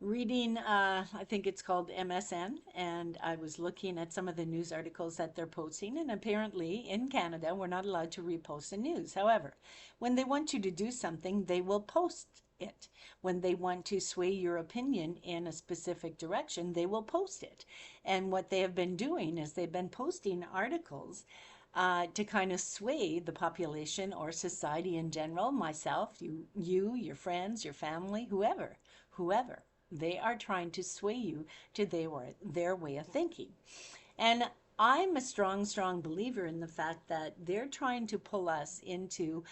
Reading, I think it's called MSN, and I was looking at some of the news articles that they're posting. And apparently, in Canada, we're not allowed to repost the news. However, when they want you to do something, they will post it. When they want to sway your opinion in a specific direction, they will post it. And what they have been doing is they've been posting articles to kind of sway the population or society in general, myself, your friends, your family, whoever. They are trying to sway you to their way of thinking. And I'm a strong, strong believer in the fact that they're trying to pull us into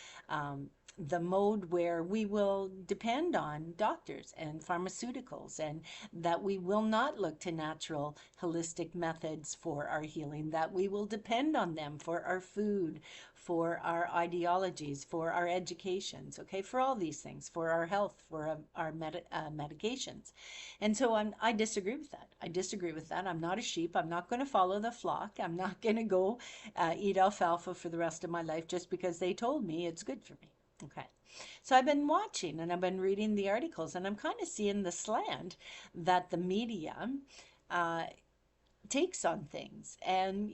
the mode where we will depend on doctors and pharmaceuticals, and that we will not look to natural holistic methods for our healing, that we will depend on them for our food, for our ideologies, for our educations, okay, for all these things, for our health, for our medications. And so I disagree with that. I disagree with that. I'm not a sheep. I'm not going to follow the flock. I'm not going to go eat alfalfa for the rest of my life just because they told me it's good for me. Okay. So I've been watching and I've been reading the articles, and I'm kind of seeing the slant that the media uh, takes on things. And,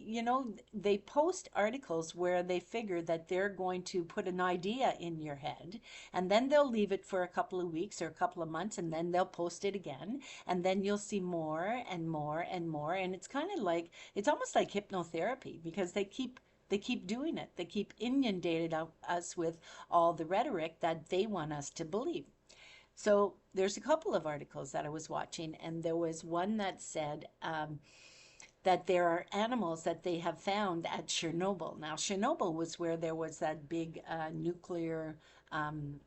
they post articles where they figure that they're going to put an idea in your head, and then they'll leave it for a couple of weeks or a couple of months, and then they'll post it again. And then you'll see more and more and more. And it's kind of like, it's almost like hypnotherapy, because they keep doing it. They keep inundated us with all the rhetoric that they want us to believe. So there's a couple of articles that I was watching, and there was one that said that there are animals that they have found at Chernobyl. Now, Chernobyl was where there was that big nuclear um,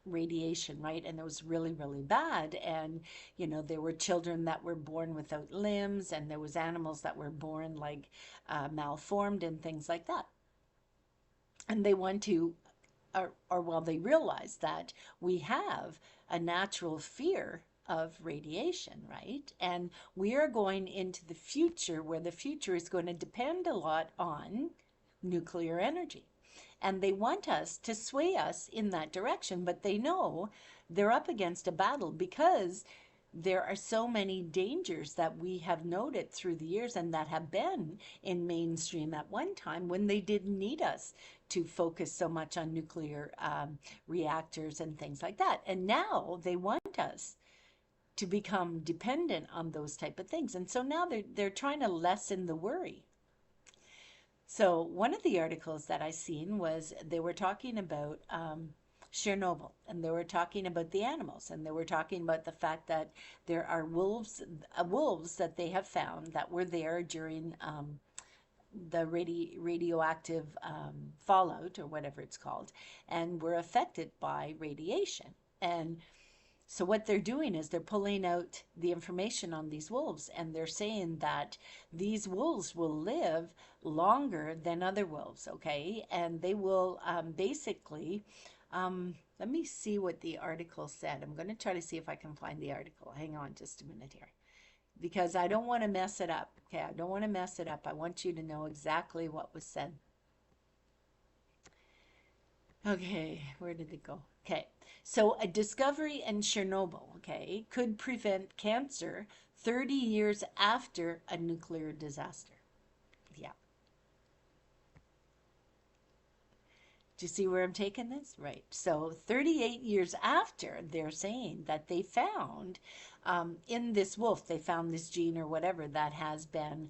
radiation, right? And it was really, really bad. And, there were children that were born without limbs, and there was animals that were born like malformed and things like that. And they want to, or well, they realize that we have a natural fear of radiation, right? And we are going into the future where the future is going to depend a lot on nuclear energy. And they want us to sway us in that direction, but they know they're up against a battle, because there are so many dangers that we have noted through the years and that have been in mainstream at one time when they didn't need us to focus so much on nuclear reactors and things like that. And now they want us to become dependent on those type of things. And so now they're trying to lessen the worry. So one of the articles that I seen was they were talking about Chernobyl, and they were talking about the animals, and they were talking about the fact that there are wolves that they have found that were there during the radioactive fallout, or whatever it's called, and were affected by radiation. And so what they're doing is they're pulling out the information on these wolves, and they're saying that these wolves will live longer than other wolves, okay? And they will basically, let me see what the article said. I'm going to try to see if I can find the article. Hang on just a minute here, because I don't want to mess it up. Okay, I don't want to mess it up. I want you to know exactly what was said. Okay, where did it go? Okay, so a discovery in Chernobyl, okay, could prevent cancer 30 years after a nuclear disaster. Yeah. Do you see where I'm taking this? Right. So 38 years after, they're saying that they found in this wolf, they found this gene or whatever that has been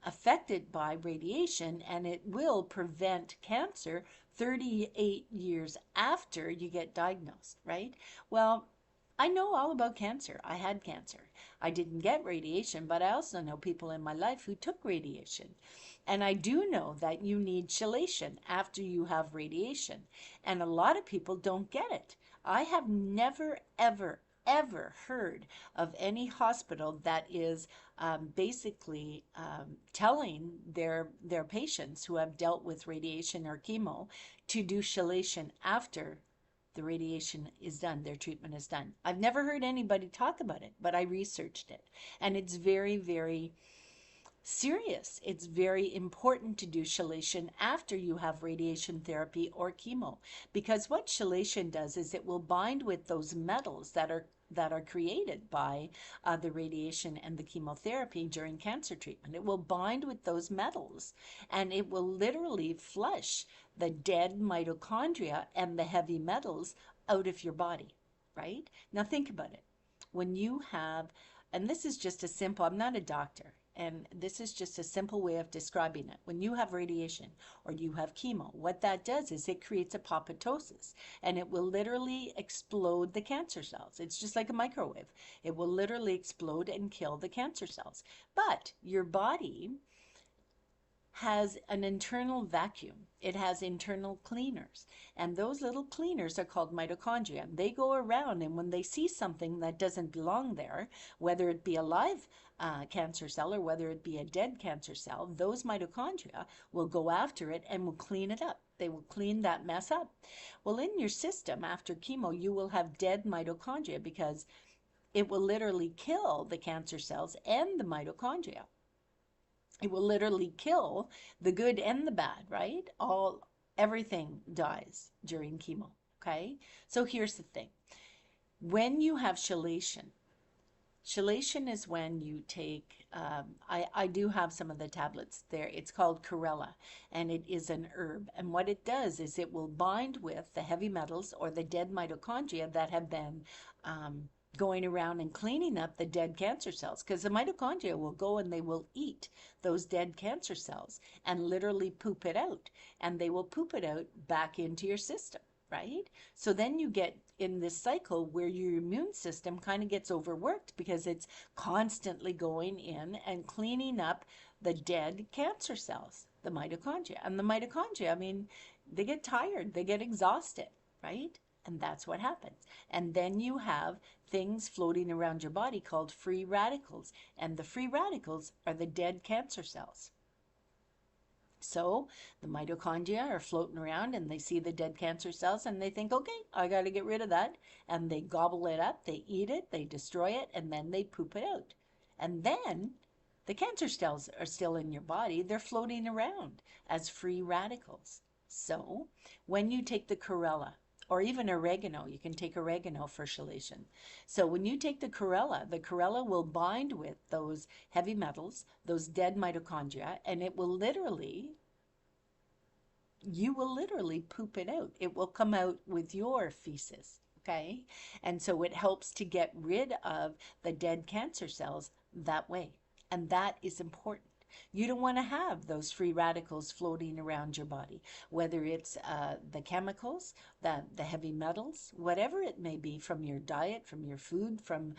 affected by radiation, and it will prevent cancer 38 years after you get diagnosed, right? Well, I know all about cancer. I had cancer. I didn't get radiation, but I also know people in my life who took radiation. And I do know that you need chelation after you have radiation. And a lot of people don't get it. I have never, ever, ever heard of any hospital that is basically telling their patients who have dealt with radiation or chemo to do chelation after the radiation is done, their treatment is done. I've never heard anybody talk about it, but I researched it. And it's very, very serious. It's very important to do chelation after you have radiation therapy or chemo, because what chelation does is it will bind with those metals that are created by the radiation and the chemotherapy during cancer treatment. It will bind with those metals, and it will literally flush the dead mitochondria and the heavy metals out of your body, right? Now think about it. When you have, and this is just a simple, I'm not a doctor, and this is just a simple way of describing it. When you have radiation or you have chemo, what that does is it creates apoptosis, and it will literally explode the cancer cells. It's just like a microwave. It will literally explode and kill the cancer cells. But your body has an internal vacuum. It has internal cleaners. And those little cleaners are called mitochondria. They go around, and when they see something that doesn't belong there, whether it be a live cancer cell or whether it be a dead cancer cell, those mitochondria will go after it and will clean it up. They will clean that mess up. Well, in your system after chemo, you will have dead mitochondria because it will literally kill the cancer cells and the mitochondria. It will literally kill the good and the bad, right? Everything dies during chemo. Okay, so here's the thing. When you have chelation, chelation is when you take, I do have some of the tablets there. It's called Chlorella, and it is an herb. And what it does is it will bind with the heavy metals or the dead mitochondria that have been going around and cleaning up the dead cancer cells, because the mitochondria will go and they will eat those dead cancer cells and literally poop it out, and they will poop it out back into your system, right? So then you get in this cycle where your immune system kind of gets overworked because it's constantly going in and cleaning up the dead cancer cells, the mitochondria. And the mitochondria, I mean, they get tired, they get exhausted, right? And that's what happens. And then you have things floating around your body called free radicals. And the free radicals are the dead cancer cells. So the mitochondria are floating around and they see the dead cancer cells and they think, okay, I got to get rid of that. And they gobble it up, they eat it, they destroy it, and then they poop it out. And then the cancer cells are still in your body. They're floating around as free radicals. So when you take the Chlorella, or even oregano, you can take oregano for chelation. So when you take the Chlorella will bind with those heavy metals, those dead mitochondria, and it will literally, you will literally poop it out. It will come out with your feces, okay? And so it helps to get rid of the dead cancer cells that way. And that is important. You don't want to have those free radicals floating around your body, whether it's the chemicals, the heavy metals, whatever it may be from your diet, from your food, from,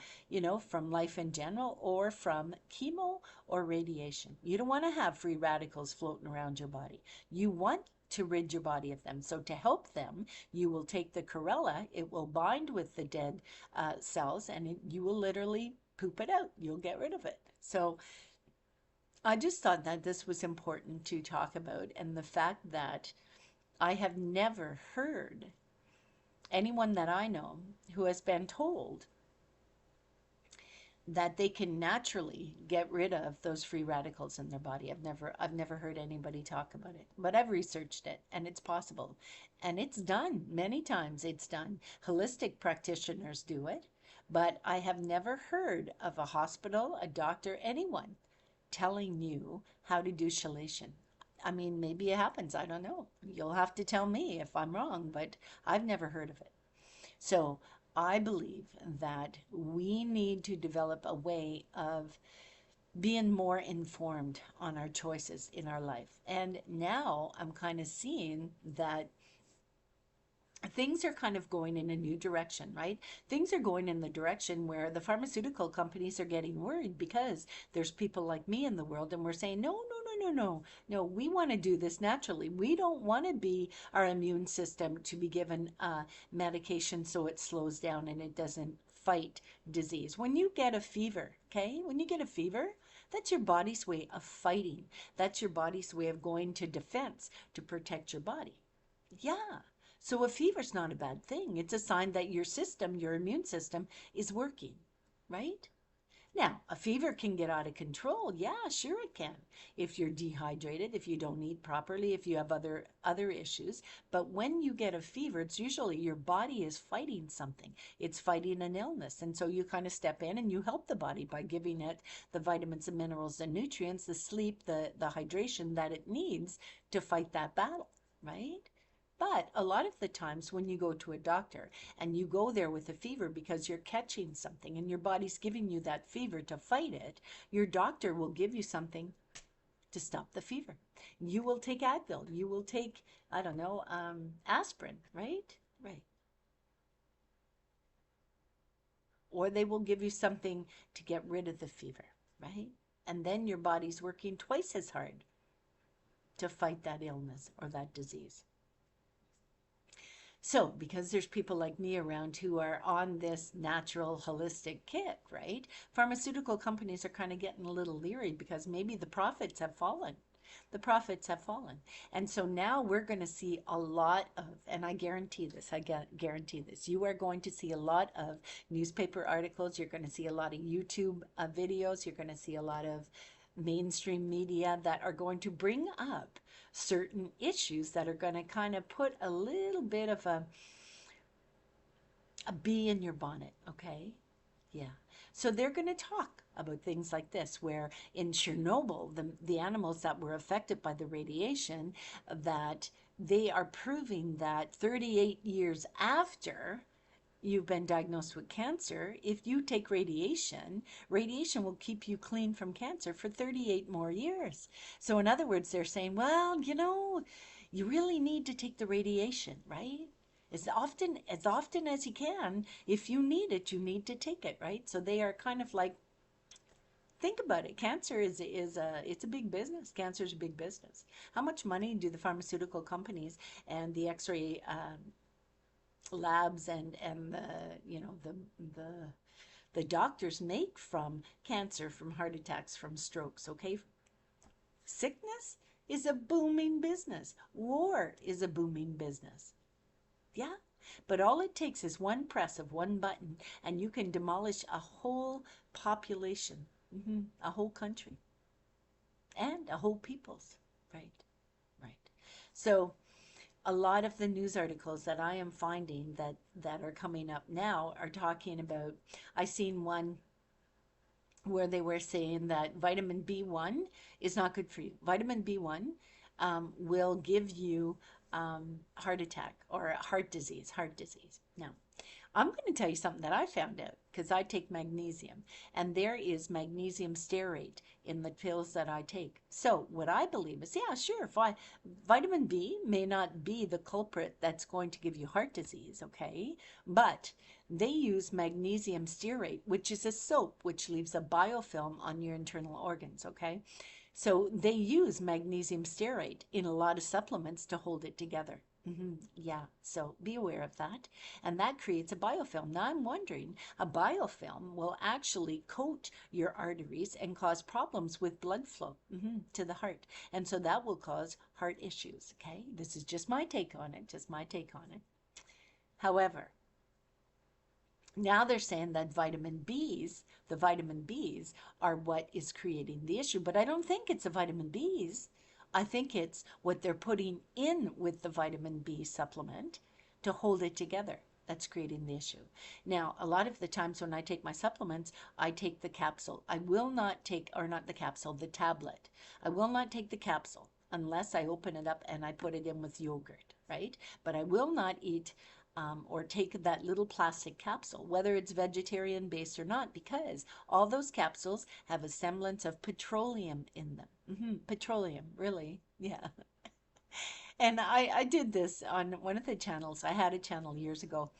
from life in general, or from chemo or radiation. You don't want to have free radicals floating around your body. You want to rid your body of them. So to help them, you will take the Chlorella, it will bind with the dead cells, and you will literally poop it out. You'll get rid of it. So I just thought that this was important to talk about, and the fact that I have never heard anyone that I know who has been told that they can naturally get rid of those free radicals in their body. I've never heard anybody talk about it, but I've researched it, and it's possible, and it's done many times. It's done. Holistic practitioners do it, but I have never heard of a hospital, a doctor, anyone telling you how to do chelation. I mean, maybe it happens. I don't know. You'll have to tell me if I'm wrong, but I've never heard of it. So I believe that we need to develop a way of being more informed on our choices in our life. And now I'm kind of seeing that things are kind of going in a new direction, right? Things are going in the direction where the pharmaceutical companies are getting worried because there's people like me in the world, and we're saying, no, we want to do this naturally. We don't want to be our immune system to be given medication so it slows down and it doesn't fight disease. When you get a fever, okay, that's your body's way of fighting. That's your body's way of going to defense to protect your body. Yeah. So a fever's not a bad thing. It's a sign that your system, your immune system, is working, right? Now, a fever can get out of control. Yeah, sure it can. If you're dehydrated, if you don't eat properly, if you have other issues. But when you get a fever, it's usually your body is fighting something. It's fighting an illness. And so you kind of step in and you help the body by giving it the vitamins and minerals and nutrients, the sleep, the hydration that it needs to fight that battle, right? But a lot of the times when you go to a doctor and you go there with a fever because you're catching something and your body's giving you that fever to fight it, your doctor will give you something to stop the fever. You will take Advil. You will take, I don't know, aspirin, right? Right. Or they will give you something to get rid of the fever, right? And then your body's working twice as hard to fight that illness or that disease. So, because there's people like me around who are on this natural holistic kick, right? Pharmaceutical companies are kind of getting a little leery because maybe the profits have fallen. The profits have fallen. And so now we're going to see a lot of, and I guarantee this, guarantee this, you are going to see a lot of newspaper articles. You're going to see a lot of YouTube videos. You're going to see a lot of mainstream media that are going to bring up certain issues that are going to kind of put a little bit of a bee in your bonnet, okay? Yeah. So they're going to talk about things like this, where in Chernobyl, the animals that were affected by the radiation, that they are proving that 38 years after you've been diagnosed with cancer, if you take radiation, radiation will keep you clean from cancer for 38 more years. So in other words, they're saying, well, you really need to take the radiation, right? As often as you can. If you need it, you need to take it, right? So they are kind of like, think about it. Cancer is it's a big business. Cancer is a big business. How much money do the pharmaceutical companies and the X-ray labs and the doctors make from cancer, from heart attacks, from strokes? Okay, sickness is a booming business. War is a booming business. Yeah, but all it takes is one press of one button, and you can demolish a whole population, a whole country, and a whole people's. Right, right. So a lot of the news articles that I am finding that are coming up now are talking about. I seen one where they were saying that vitamin B1 is not good for you. Vitamin B1 will give you heart attack or heart disease. Heart disease. Now, I'm going to tell you something that I found out because I take magnesium, and there is magnesium stearate in the pills that I take. So what I believe is, yeah, sure, vitamin B may not be the culprit that's going to give you heart disease, okay? But they use magnesium stearate, which is a soap which leaves a biofilm on your internal organs, okay? So they use magnesium stearate in a lot of supplements to hold it together. Yeah, so be aware of that. And that creates a biofilm. Now I'm wondering, a biofilm will actually coat your arteries and cause problems with blood flow to the heart. And so that will cause heart issues, okay? This is just my take on it, just my take on it. However, now they're saying that the vitamin Bs, are what is creating the issue. But I don't think it's the vitamin Bs. I think it's what they're putting in with the vitamin B supplement to hold it together that's creating the issue. Now, a lot of the times when I take my supplements, I take the capsule. I will not take, or not the capsule, the tablet. I will not take the capsule unless I open it up and I put it in with yogurt, right? But I will not eat or take that little plastic capsule, whether it's vegetarian based or not, because all those capsules have a semblance of petroleum in them. Petroleum, really? Yeah. And I did this on one of the channels. I had a channel years ago,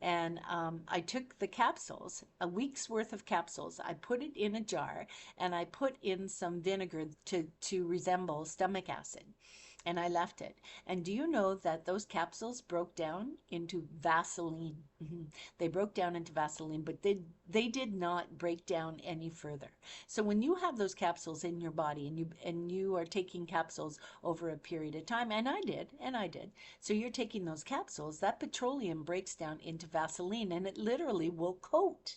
and I took the capsules, a week's worth of capsules. I put it in a jar, and I put in some vinegar to resemble stomach acid, and I left it. And do you know that those capsules broke down into Vaseline? They broke down into Vaseline, but they did not break down any further. So when you have those capsules in your body, and you are taking capsules over a period of time, and I did. So you're taking those capsules, that petroleum breaks down into Vaseline, and it literally will coat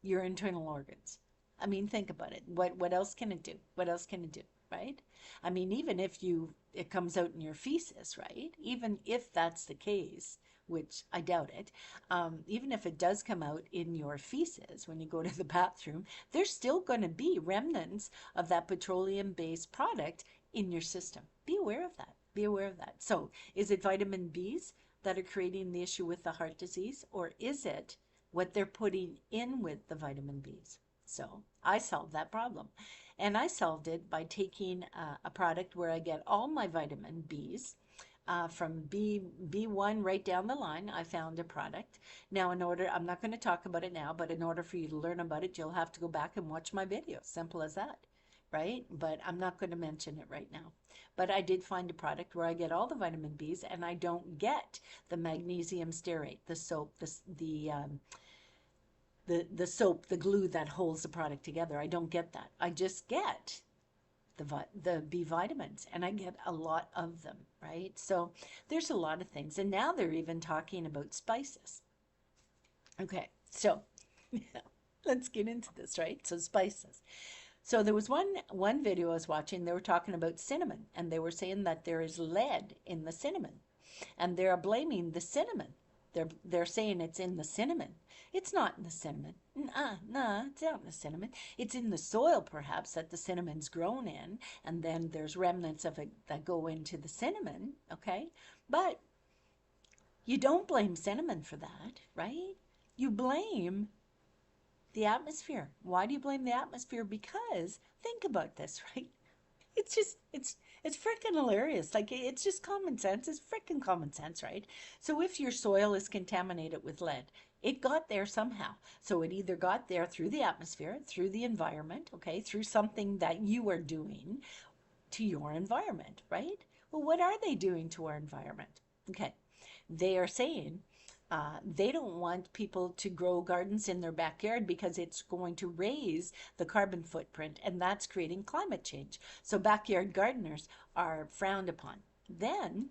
your internal organs. I mean, think about it. What else can it do? What else can it do, right? I mean, even if it comes out in your feces, right? Even if that's the case, which I doubt it, even if it does come out in your feces when you go to the bathroom, there's still going to be remnants of that petroleum-based product in your system. Be aware of that. Be aware of that. So, is it vitamin Bs that are creating the issue with the heart disease, or is it what they're putting in with the vitamin Bs? So I solved that problem. And I solved it by taking a product where I get all my vitamin Bs from B1 right down the line. I found a product. Now, I'm not going to talk about it now, but in order for you to learn about it, you'll have to go back and watch my video. Simple as that, right? But I'm not going to mention it right now. But I did find a product where I get all the vitamin Bs and I don't get the magnesium stearate, the soap, the soap, the glue that holds the product together. I don't get that. I just get the B vitamins, and I get a lot of them, right? So there's a lot of things. And now they're even talking about spices. Okay, so let's get into this, right? So spices. So there was one video I was watching, they were talking about cinnamon, and they were saying that there is lead in the cinnamon, and they're blaming the cinnamon. They're saying it's in the cinnamon. It's not in the cinnamon. Nah, it's not in the cinnamon. It's in the soil, perhaps, that the cinnamon's grown in, and then there's remnants of it that go into the cinnamon, okay? But you don't blame cinnamon for that, right? You blame the atmosphere. Why do you blame the atmosphere? Because think about this, right? It's freaking hilarious. Like, it's just common sense. It's freaking common sense, right? So if your soil is contaminated with lead, it got there somehow. So it either got there through the atmosphere, through the environment, okay, through something that you are doing to your environment, right? Well, what are they doing to our environment? Okay, they are saying they don't want people to grow gardens in their backyard because it's going to raise the carbon footprint, and that's creating climate change. So backyard gardeners are frowned upon. Then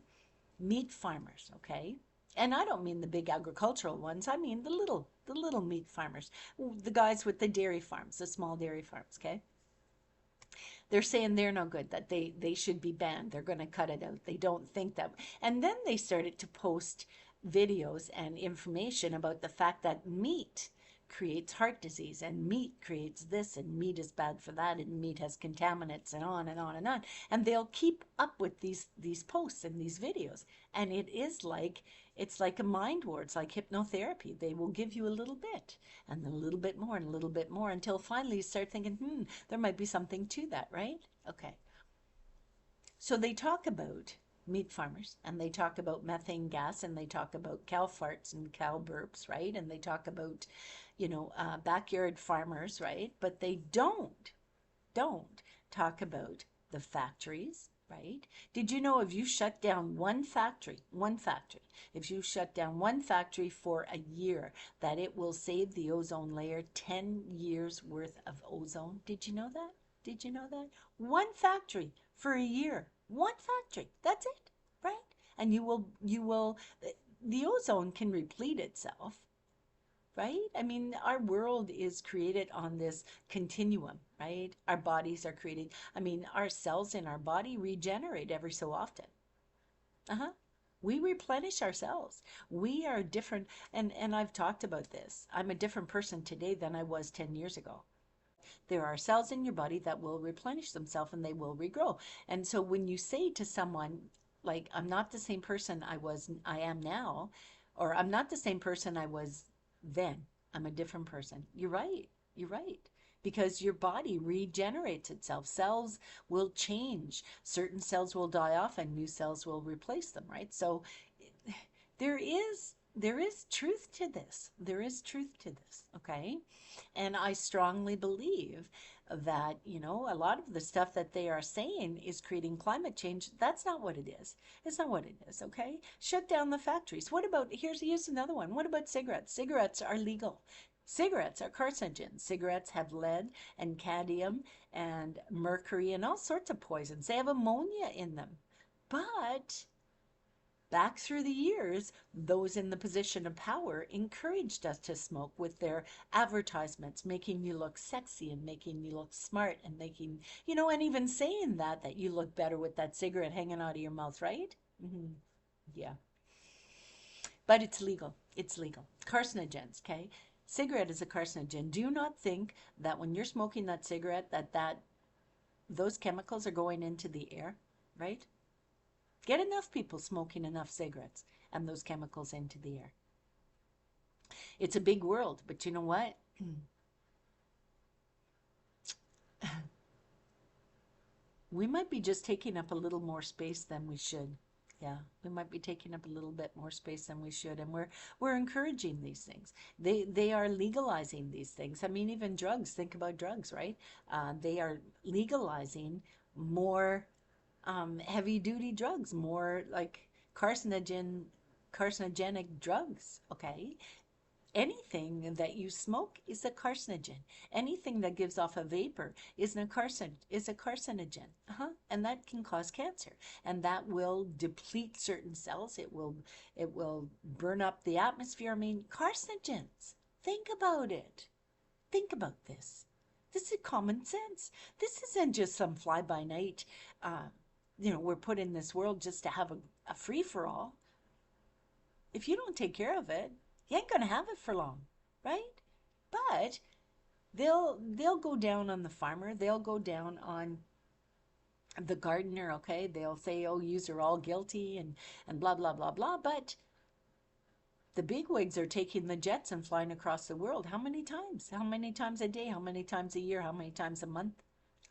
meat farmers, okay? And I don't mean the big agricultural ones. I mean the little meat farmers, the guys with the dairy farms, the small dairy farms, okay? They're saying they're no good, that they should be banned. They're going to cut it out. They don't think that. And then they started to post videos and information about the fact that meat creates heart disease, and meat creates this, and meat is bad for that, and meat has contaminants, and on and on and on. And they'll keep up with these posts and these videos. And it's like a mind war. It's like hypnotherapy. They will give you a little bit, and then a little bit more, and a little bit more, until finally you start thinking, there might be something to that, right? Okay. So they talk about meat farmers, and they talk about methane gas, and they talk about cow farts and cow burps, right? And they talk about, backyard farmers, right? But they don't talk about the factories, right? Did you know if you shut down one factory, if you shut down one factory for a year, that it will save the ozone layer 10 years worth of ozone? Did you know that? Did you know that? One factory for a year. One factory. That's it, right? And the ozone can replete itself, right? I mean, our world is created on this continuum, right? Our bodies are created. I mean, our cells in our body regenerate every so often. We replenish ourselves. We are different, and I've talked about this. I'm a different person today than I was 10 years ago. There are cells in your body that will replenish themselves and they will regrow. And so when you say to someone, like, I'm not the same person I am now, or I'm not the same person I was then, I'm a different person. You're right. You're right. Because your body regenerates itself. Cells will change. Certain cells will die off and new cells will replace them, right? So there is truth to this. There is truth to this, okay? And I strongly believe that, a lot of the stuff that they are saying is creating climate change. That's not what it is. It's not what it is, okay? Shut down the factories. What about, here's another one. What about cigarettes? Cigarettes are legal. Cigarettes are carcinogens. Cigarettes have lead and cadmium and mercury and all sorts of poisons. They have ammonia in them. But Back through the years, those in the position of power encouraged us to smoke with their advertisements, making you look sexy and making you look smart and making, and even saying that you look better with that cigarette hanging out of your mouth, right? Hmm. Yeah. But it's legal. It's legal. Carcinogens, okay? Cigarette is a carcinogen. Do not think that when you're smoking that cigarette that those chemicals are going into the air, right? Get enough people smoking enough cigarettes and those chemicals into the air. It's a big world, but you know what? We might be just taking up a little more space than we should. Yeah, we might be taking up a little bit more space than we should, and we're encouraging these things. They are legalizing these things. I mean, even drugs. Think about drugs, right? They are legalizing more heavy duty drugs, more like carcinogenic drugs. Okay, anything that you smoke is a carcinogen. Anything that gives off a vapor is a carcinogen. And that can cause cancer. And that will deplete certain cells. It will burn up the atmosphere. I mean, carcinogens. Think about it. Think about this. This is common sense. This isn't just some fly by night. We're put in this world just to have a free for all. If you don't take care of it, you ain't gonna have it for long, right? But they'll go down on the farmer, they'll go down on the gardener, okay? They'll say, oh, yous are all guilty and blah blah blah blah. But the bigwigs are taking the jets and flying across the world. How many times? How many times a day? How many times a year? How many times a month?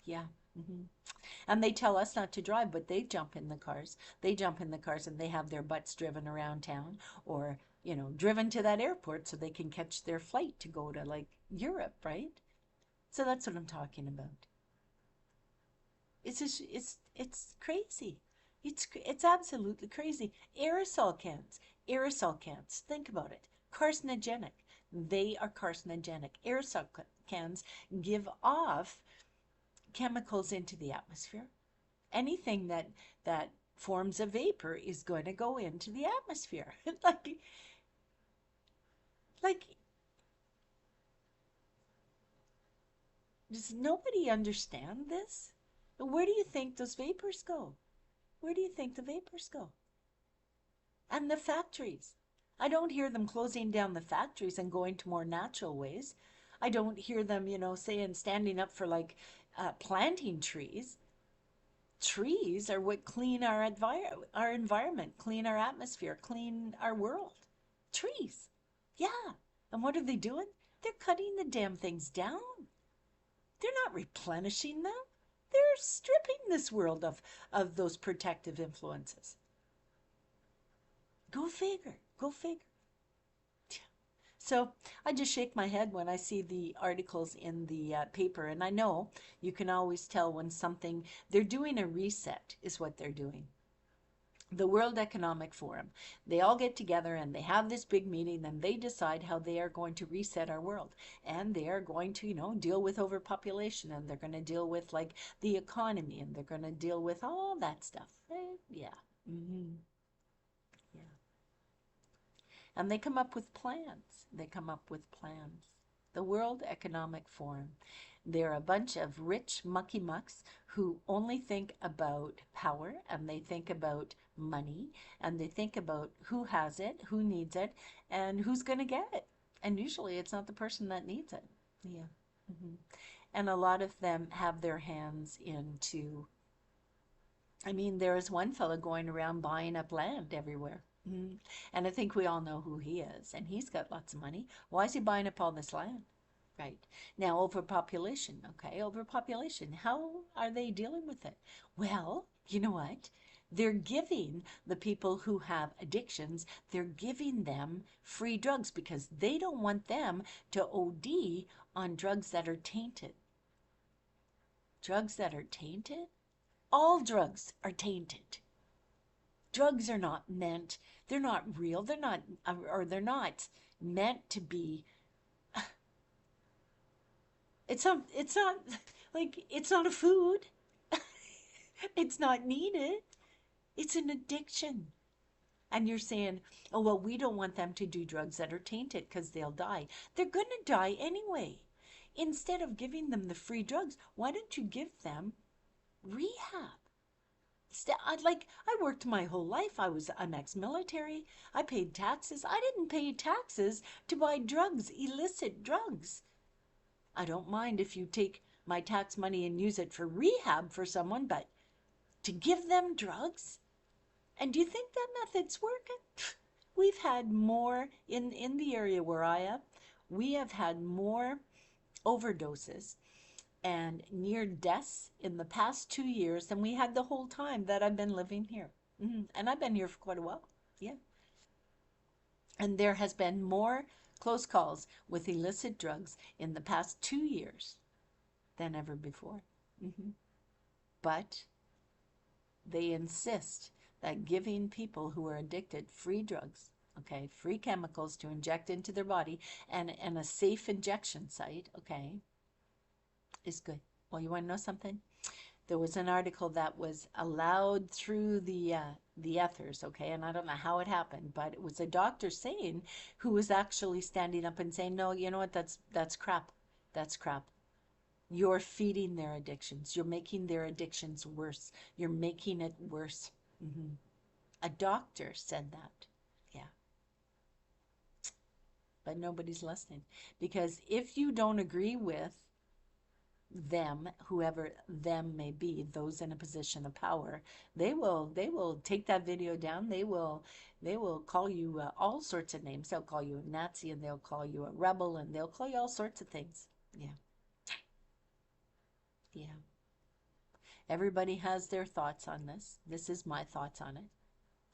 Yeah. Hmm. And they tell us not to drive, but they jump in the cars. They jump in the cars and they have their butts driven around town or, driven to that airport so they can catch their flight to go to like Europe, right? So that's what I'm talking about. It's crazy. It's absolutely crazy. Aerosol cans. Think about it. Carcinogenic. They are carcinogenic. Aerosol cans give off chemicals into the atmosphere. Anything that forms a vapor is going to go into the atmosphere. like does nobody understand this? Where do you think those vapors go? Where do you think the vapors go? And the factories. I don't hear them closing down the factories and going to more natural ways. I don't hear them, saying standing up for like planting trees. Trees are what clean our environment, clean our atmosphere, clean our world. Trees. Yeah. And what are they doing? They're cutting the damn things down. They're not replenishing them. They're stripping this world of those protective influences. Go figure. Go figure. So I just shake my head when I see the articles in the paper, and I know you can always tell when they're doing a reset, is what they're doing. The World Economic Forum, they all get together and they have this big meeting and they decide how they are going to reset our world. And they are going to, deal with overpopulation and they're going to deal with like the economy and they're going to deal with all that stuff. Yeah. Hmm. Yeah. And they come up with plans. They come up with plans. The World Economic Forum. They're a bunch of rich mucky mucks who only think about power and they think about money and they think about who has it, who needs it, and who's going to get it. And usually it's not the person that needs it. Yeah. Hmm. And a lot of them have their hands into, I mean, there is one fellow going around buying up land everywhere. Mhm. And I think we all know who he is. And he's got lots of money. Why is he buying up all this land? Right. Now, overpopulation. Okay, overpopulation. How are they dealing with it? Well, you know what? They're giving the people who have addictions, they're giving them free drugs because they don't want them to OD on drugs that are tainted. Drugs that are tainted? All drugs are tainted. Drugs are not meant, they're not real, they're not, or they're not meant to be. It's not like, it's not a food. It's not needed. It's an addiction. And you're saying, oh, well, we don't want them to do drugs that are tainted because they'll die. They're going to die anyway. Instead of giving them the free drugs, why don't you give them rehab? I worked my whole life. I'm ex-military. I paid taxes. I didn't pay taxes to buy drugs, illicit drugs. I don't mind if you take my tax money and use it for rehab for someone, but to give them drugs? And do you think that method's working? We've had more in the area where I am. We have had more overdoses and near deaths in the past 2 years than we had the whole time that I've been living here. And I've been here for quite a while. Yeah. And there has been more close calls with illicit drugs in the past 2 years than ever before. But they insist that giving people who are addicted free drugs, okay, free chemicals to inject into their body and a safe injection site, okay, is good. Well, you want to know something? There was an article that was allowed through the ethers, okay, and I don't know how it happened, but it was a doctor saying, who was actually standing up and saying, no, you know what, that's crap. That's crap. You're feeding their addictions. You're making their addictions worse. You're making it worse. A doctor said that. Yeah. But nobody's listening. Because if you don't agree with them, whoever them may be, those in a position of power, they will take that video down. They will call you all sorts of names. They'll call you a Nazi, and they'll call you a rebel, and they'll call you all sorts of things. Yeah. Yeah. Everybody has their thoughts on this. This is my thoughts on it.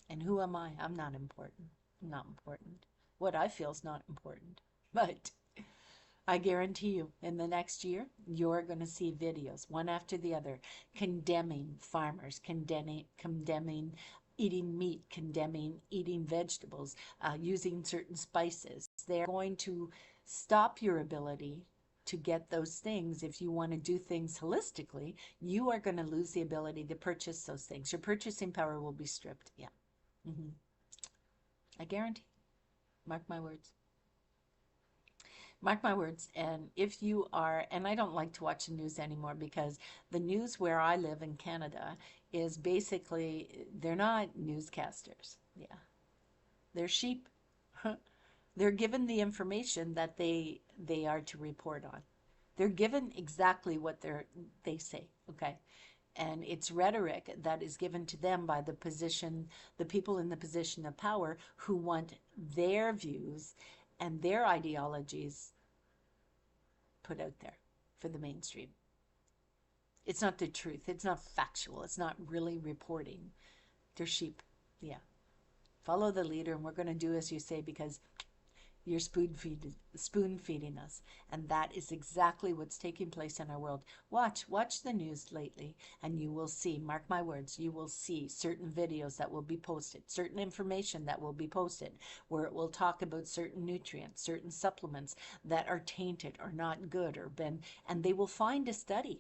And who am I? I'm not important. I'm not important. What I feel is not important. But I guarantee you, in the next year, you're going to see videos, one after the other, condemning farmers, condemning eating meat, condemning eating vegetables, using certain spices. They're going to stop your ability to get those things. If you want to do things holistically, you are going to lose the ability to purchase those things. Your purchasing power will be stripped. Yeah. I guarantee. Mark my words. Mark my words. And if you are, and I don't like to watch the news anymore, because the news where I live in Canada is basically, they're not newscasters. Yeah. They're sheep. They're given the information that they are to report on. They're given exactly what they say, okay? And it's rhetoric that is given to them by the people in the position of power, who want their views and their ideologies put out there for the mainstream. It's not the truth. It's not factual. It's not really reporting. They're sheep. Yeah. Follow the leader, and we're going to do as you say, because you're spoon feeding us. And that is exactly what's taking place in our world. Watch the news lately, and you will see, mark my words, you will see certain videos that will be posted, certain information that will be posted, where it will talk about certain nutrients, certain supplements that are tainted or not good, and they will find a study.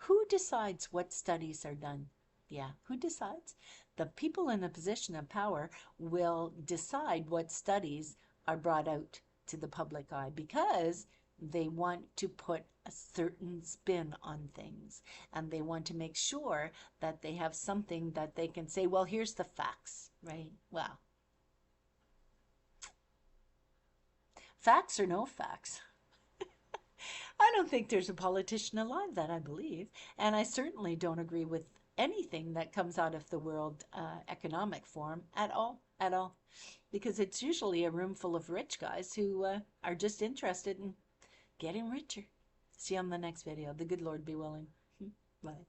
Who decides what studies are done? Yeah, who decides? The people in a position of power will decide what studies are brought out to the public eye, because they want to put a certain spin on things, and they want to make sure that they have something that they can say, well, here's the facts, right? Well, facts or no facts. I don't think there's a politician alive that I believe, and I certainly don't agree with anything that comes out of the World Economic Forum at all, because it's usually a room full of rich guys who are just interested in getting richer. See you on the next video. The good Lord be willing. Bye.